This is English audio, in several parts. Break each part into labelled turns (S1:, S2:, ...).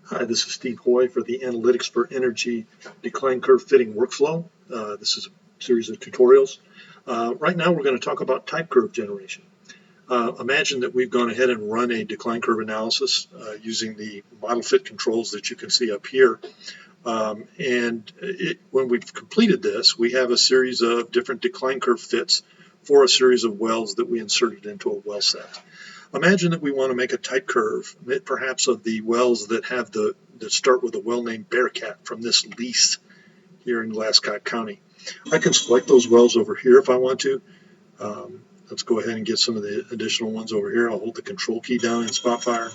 S1: Hi, this is Steve Hoye for the Analytics for Energy Decline Curve Fitting Workflow. This is a series of tutorials. Right now we're going to talk about type curve generation. Imagine that we've gone ahead and run a decline curve analysis using the model fit controls that you can see up here. When we've completed this, we have a series of different decline curve fits for a series of wells that we inserted into a well set. Imagine that we want to make a type curve, perhaps of the wells that have that start with a well named Bearcat from this lease here in Glasscock County. I can select those wells over here if I want to. Let's go ahead and get some of the additional ones over here. I'll hold the control key down in Spotfire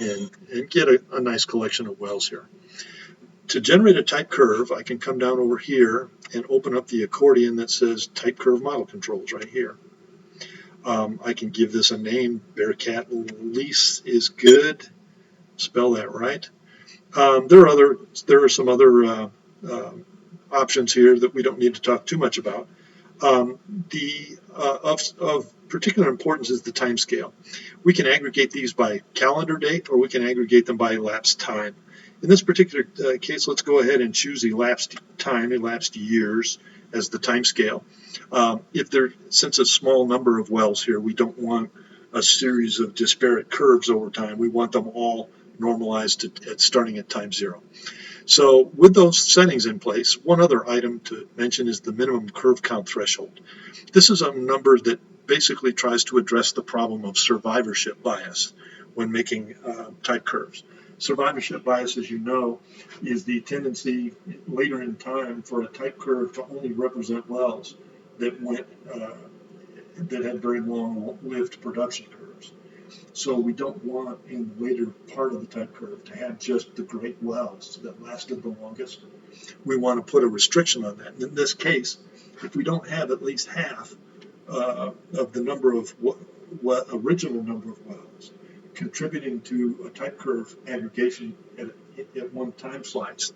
S1: and get a nice collection of wells here. To generate a type curve, I can come down over here and open up the accordion that says Type Curve Model Controls right here. I can give this a name. Bearcat lease is good. Spell that right. There are some other options here that we don't need to talk too much about. Of particular importance is the time scale. We can aggregate these by calendar date, or we can aggregate them by elapsed time. In this particular case, let's go ahead and choose elapsed time, elapsed years, as the time scale. Since a small number of wells here, we don't want a series of disparate curves over time. We want them all normalized starting at time zero. So with those settings in place, one other item to mention is the minimum curve count threshold. This is a number that basically tries to address the problem of survivorship bias when making type curves. Survivorship bias, as you know, is the tendency later in time for a type curve to only represent wells that had very long-lived production curves. So we don't want in the later part of the type curve to have just the great wells that lasted the longest. We want to put a restriction on that. And in this case, if we don't have at least half of the number of original number of wells contributing to a type curve aggregation at one time slice,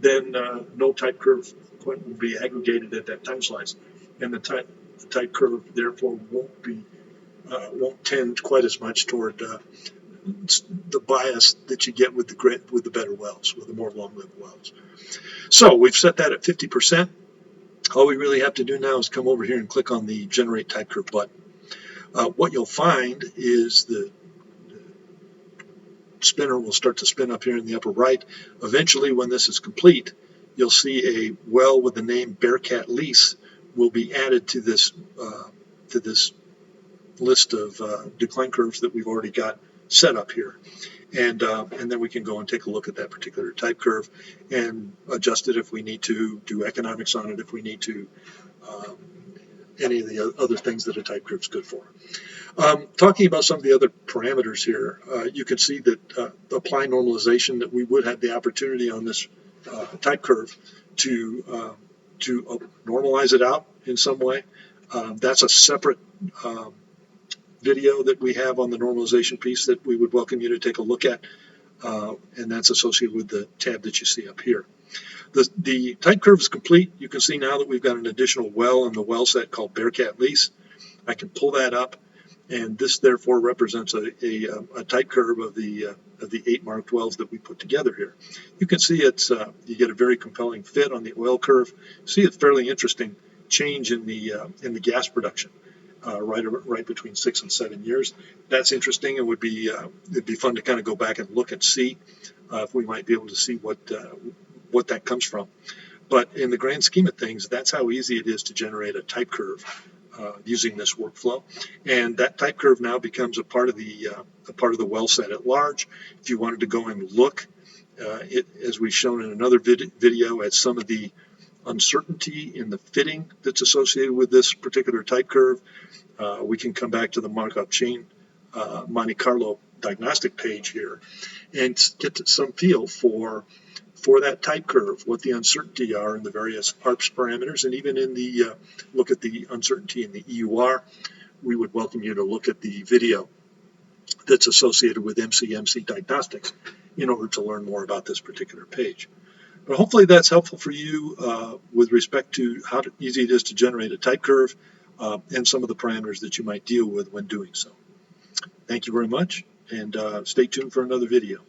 S1: then no type curve point will be aggregated at that time slice, and the type curve therefore won't tend quite as much toward the bias that you get with the better wells, with the more long-lived wells. So we've set that at 50%. All we really have to do now is come over here and click on the Generate Type Curve button. What you'll find is the spinner will start to spin up here in the upper right. Eventually, when this is complete, you'll see a well with the name Bearcat Lease will be added to this list of decline curves that we've already got set up here. And then we can go and take a look at that particular type curve and adjust it if we need to, do economics on it if we need to, any of the other things that a type curve is good for. Talking about some of the other parameters here, you can see that apply normalization, that we would have the opportunity on this type curve to normalize it out in some way. That's a separate video that we have on the normalization piece that we would welcome you to take a look at, and that's associated with the tab that you see up here. The type curve is complete. You can see now that we've got an additional well in the well set called Bearcat Lease. I can pull that up, and this therefore represents a type curve of the 8 marked wells that we put together here. You can see you get a very compelling fit on the oil curve. See a fairly interesting change in the gas production. Right between 6 and 7 years. That's interesting. It'd be fun to kind of go back and look and see if we might be able to see what that comes from. But in the grand scheme of things, that's how easy it is to generate a type curve using this workflow. And that type curve now becomes a part of the well set at large. If you wanted to go and look, as we've shown in another video, at some of the uncertainty in the fitting that's associated with this particular type curve, we can come back to the markup chain Monte Carlo diagnostic page here and get some feel for that type curve, what the uncertainty are in the various ARPS parameters, and even in the look at the uncertainty in the EUR. We would welcome you to look at the video that's associated with MCMC diagnostics in order to learn more about this particular page. But hopefully that's helpful for you with respect to how easy it is to generate a type curve and some of the parameters that you might deal with when doing so. Thank you very much, and stay tuned for another video.